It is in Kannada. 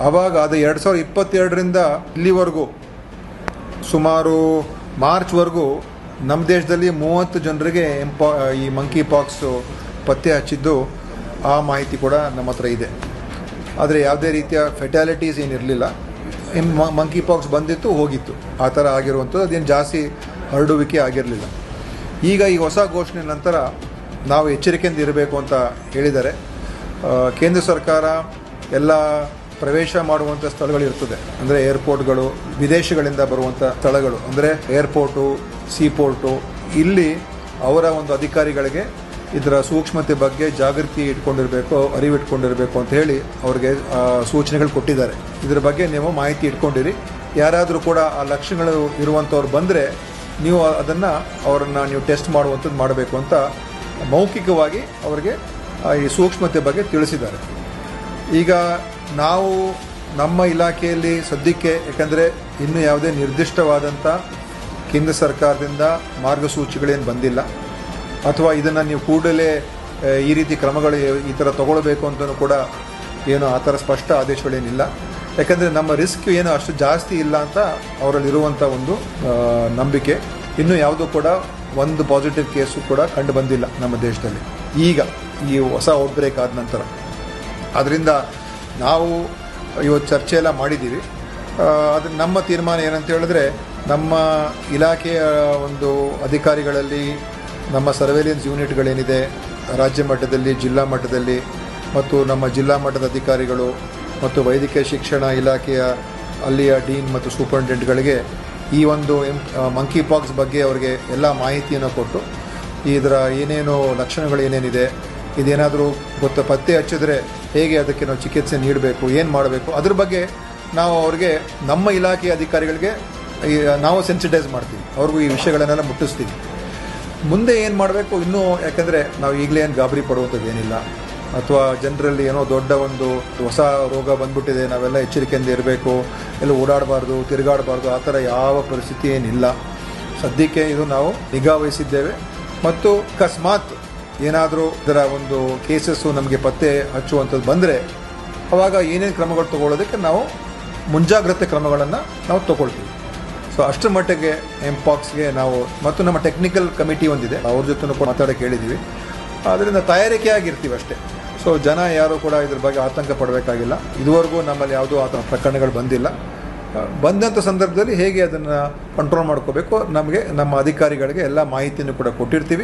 ಆವಾಗ ಅದು 2022ರಿಂದ ಇಲ್ಲಿವರೆಗೂ ಸುಮಾರು ಮಾರ್ಚ್ವರೆಗೂ ನಮ್ಮ ದೇಶದಲ್ಲಿ 30 ಜನರಿಗೆ ಈ ಮಂಕಿ ಪಾಕ್ಸು ಪತ್ತೆ ಹಚ್ಚಿದ್ದು ಆ ಮಾಹಿತಿ ಕೂಡ ನಮ್ಮ ಹತ್ರ ಇದೆ. ಆದರೆ ಯಾವುದೇ ರೀತಿಯ ಫೆಟಾಲಿಟೀಸ್ ಏನಿರಲಿಲ್ಲ. ಮಂಕಿ ಪಾಕ್ಸ್ ಬಂದಿತ್ತು ಹೋಗಿತ್ತು, ಆ ಥರ ಆಗಿರುವಂಥದ್ದು. ಅದೇನು ಜಾಸ್ತಿ ಹರಡುವಿಕೆ ಆಗಿರಲಿಲ್ಲ. ಈಗ ಈ ಹೊಸ ಘೋಷಣೆ ನಂತರ ನಾವು ಎಚ್ಚರಿಕೆಯಿಂದ ಇರಬೇಕು ಅಂತ ಹೇಳಿದ್ದಾರೆ. ಕೇಂದ್ರ ಸರ್ಕಾರ ಎಲ್ಲ ಪ್ರವೇಶ ಮಾಡುವಂಥ ಸ್ಥಳಗಳಿರ್ತದೆ, ಅಂದರೆ ಏರ್ಪೋರ್ಟ್ಗಳು, ವಿದೇಶಗಳಿಂದ ಬರುವಂಥ ಸ್ಥಳಗಳು, ಅಂದರೆ ಏರ್ಪೋರ್ಟು, ಸೀಪೋರ್ಟು, ಇಲ್ಲಿ ಅವರ ಒಂದು ಅಧಿಕಾರಿಗಳಿಗೆ ಇದರ ಸೂಕ್ಷ್ಮತೆ ಬಗ್ಗೆ ಜಾಗೃತಿ ಇಟ್ಕೊಂಡಿರಬೇಕು, ಅರಿವಿಟ್ಕೊಂಡಿರಬೇಕು ಅಂತ ಹೇಳಿ ಅವ್ರಿಗೆ ಸೂಚನೆಗಳು ಕೊಟ್ಟಿದ್ದಾರೆ. ಇದರ ಬಗ್ಗೆ ನೀವು ಮಾಹಿತಿ ಇಟ್ಕೊಂಡಿರಿ. ಯಾರಾದರೂ ಕೂಡ ಆ ಲಕ್ಷಣಗಳು ಇರುವಂಥವ್ರು ಬಂದರೆ ನೀವು ಅವರನ್ನು ನೀವು ಟೆಸ್ಟ್ ಮಾಡುವಂಥದ್ದು ಮಾಡಬೇಕು ಅಂತ ಮೌಖಿಕವಾಗಿ ಅವರಿಗೆ ಈ ಸೂಕ್ಷ್ಮತೆ ಬಗ್ಗೆ ತಿಳಿಸಿದ್ದಾರೆ. ಈಗ ನಾವು ನಮ್ಮ ಇಲಾಖೆಯಲ್ಲಿ ಸದ್ಯಕ್ಕೆ, ಯಾಕಂದರೆ ಇನ್ನೂ ಯಾವುದೇ ನಿರ್ದಿಷ್ಟವಾದಂಥ ಕೇಂದ್ರ ಸರ್ಕಾರದಿಂದ ಮಾರ್ಗಸೂಚಿಗಳೇನು ಬಂದಿಲ್ಲ, ಅಥವಾ ಇದನ್ನು ನೀವು ಕೂಡಲೇ ಈ ರೀತಿ ಕ್ರಮಗಳು ಈ ಥರ ತಗೊಳ್ಬೇಕು ಅಂತಲೂ ಕೂಡ ಏನು ಆ ಥರ ಸ್ಪಷ್ಟ ಆದೇಶಗಳೇನಿಲ್ಲ. ಯಾಕಂದರೆ ನಮ್ಮ ರಿಸ್ಕ್ ಏನು ಅಷ್ಟು ಜಾಸ್ತಿ ಇಲ್ಲ ಅಂತ ಅವರಲ್ಲಿರುವಂಥ ಒಂದು ನಂಬಿಕೆ. ಇನ್ನೂ ಯಾವುದೂ ಕೂಡ ಒಂದು ಪಾಸಿಟಿವ್ ಕೇಸು ಕೂಡ ಕಂಡು ಬಂದಿಲ್ಲ ನಮ್ಮ ದೇಶದಲ್ಲಿ ಈಗ ಈ ಹೊಸ ಔಟ್ಬ್ರೇಕ್ ಆದ ನಂತರ. ಅದರಿಂದ ನಾವು ಇವತ್ತು ಚರ್ಚೆ ಎಲ್ಲ ಮಾಡಿದ್ದೀವಿ. ಅದು ನಮ್ಮ ತೀರ್ಮಾನ ಏನಂತ ಹೇಳಿದ್ರೆ, ನಮ್ಮ ಇಲಾಖೆಯ ಒಂದು ಅಧಿಕಾರಿಗಳಲ್ಲಿ ನಮ್ಮ ಸರ್ವೇಲೆನ್ಸ್ ಯೂನಿಟ್ಗಳೇನಿದೆ ರಾಜ್ಯ ಮಟ್ಟದಲ್ಲಿ, ಜಿಲ್ಲಾ ಮಟ್ಟದಲ್ಲಿ, ಮತ್ತು ನಮ್ಮ ಜಿಲ್ಲಾ ಮಟ್ಟದ ಅಧಿಕಾರಿಗಳು ಮತ್ತು ವೈದ್ಯಕೀಯ ಶಿಕ್ಷಣ ಇಲಾಖೆಯ ಅಲ್ಲಿಯ ಡೀನ್ ಮತ್ತು ಸೂಪರಿಂಟೆಂಡೆಂಟ್ಗಳಿಗೆ ಈ ಒಂದು ಮಂಕಿ ಪಾಕ್ಸ್ ಬಗ್ಗೆ ಅವರಿಗೆ ಎಲ್ಲ ಮಾಹಿತಿಯನ್ನು ಕೊಟ್ಟು, ಇದರ ಏನೇನು ಲಕ್ಷಣಗಳು ಏನೇನಿದೆ, ಇದೇನಾದರೂ ಪತ್ತೆ ಹಚ್ಚಿದ್ರೆ ಹೇಗೆ ಅದಕ್ಕೆ ನಾವು ಚಿಕಿತ್ಸೆ ನೀಡಬೇಕು, ಏನು ಮಾಡಬೇಕು, ಅದ್ರ ಬಗ್ಗೆ ನಾವು ಅವ್ರಿಗೆ, ನಮ್ಮ ಇಲಾಖೆಯ ಅಧಿಕಾರಿಗಳಿಗೆ ನಾವು ಸೆನ್ಸಿಟೈಸ್ ಮಾಡ್ತೀವಿ, ಅವ್ರಿಗೂ ಈ ವಿಷಯಗಳನ್ನೆಲ್ಲ ಮುಟ್ಟಿಸ್ತೀವಿ. ಮುಂದೆ ಏನು ಮಾಡಬೇಕು ಇನ್ನೂ, ಯಾಕಂದರೆ ನಾವು ಈಗಲೇ ಏನು ಗಾಬರಿ ಪಡುವಂಥದ್ದು ಏನಿಲ್ಲ, ಅಥವಾ ಜನರಲ್ಲಿ ಏನೋ ದೊಡ್ಡ ಒಂದು ಹೊಸ ರೋಗ ಬಂದ್ಬಿಟ್ಟಿದೆ, ನಾವೆಲ್ಲ ಎಚ್ಚರಿಕೆಯಿಂದ ಇರಬೇಕು, ಎಲ್ಲ ಓಡಾಡಬಾರ್ದು, ತಿರುಗಾಡಬಾರ್ದು, ಆ ಥರ ಯಾವ ಪರಿಸ್ಥಿತಿ ಏನಿಲ್ಲ. ಸದ್ಯಕ್ಕೆ ಇದು ನಾವು ನಿಗಾ ವಹಿಸಿದ್ದೇವೆ. ಮತ್ತು ಅಕಸ್ಮಾತ್ ಏನಾದರೂ ಇದರ ಒಂದು ಕೇಸಸ್ಸು ನಮಗೆ ಪತ್ತೆ ಹಚ್ಚುವಂಥದ್ದು ಬಂದರೆ ಆವಾಗ ಏನೇನು ಕ್ರಮಗಳು ತೊಗೊಳ್ಳೋದಕ್ಕೆ ನಾವು ಮುಂಜಾಗ್ರತೆ ಕ್ರಮಗಳನ್ನು ನಾವು ತೊಗೊಳ್ತೀವಿ. ಸೊ ಅಷ್ಟರ ಮಟ್ಟಿಗೆ ಎಂಪಾಕ್ಸ್ಗೆ ನಾವು, ಮತ್ತು ನಮ್ಮ ಟೆಕ್ನಿಕಲ್ ಕಮಿಟಿ ಒಂದಿದೆ, ಅವ್ರ ಜೊತೆ ಕೂಡ ಮಾತಾಡೋಕ್ಕೆ ಹೇಳಿದ್ದೀವಿ. ಅದರಿಂದ ತಯಾರಿಕೆಯಾಗಿರ್ತೀವಿ ಅಷ್ಟೇ. ಸೊ ಜನ ಯಾರೂ ಕೂಡ ಇದ್ರ ಬಗ್ಗೆ ಆತಂಕ ಪಡಬೇಕಾಗಿಲ್ಲ. ಇದುವರೆಗೂ ನಮ್ಮಲ್ಲಿ ಯಾವುದೂ ಆ ಥರ ಪ್ರಕರಣಗಳು ಬಂದಿಲ್ಲ. ಬಂದಂಥ ಸಂದರ್ಭದಲ್ಲಿ ಹೇಗೆ ಅದನ್ನು ಕಂಟ್ರೋಲ್ ಮಾಡ್ಕೋಬೇಕು, ನಮಗೆ ನಮ್ಮ ಅಧಿಕಾರಿಗಳಿಗೆ ಎಲ್ಲ ಮಾಹಿತಿಯನ್ನು ಕೂಡ ಕೊಟ್ಟಿರ್ತೀವಿ.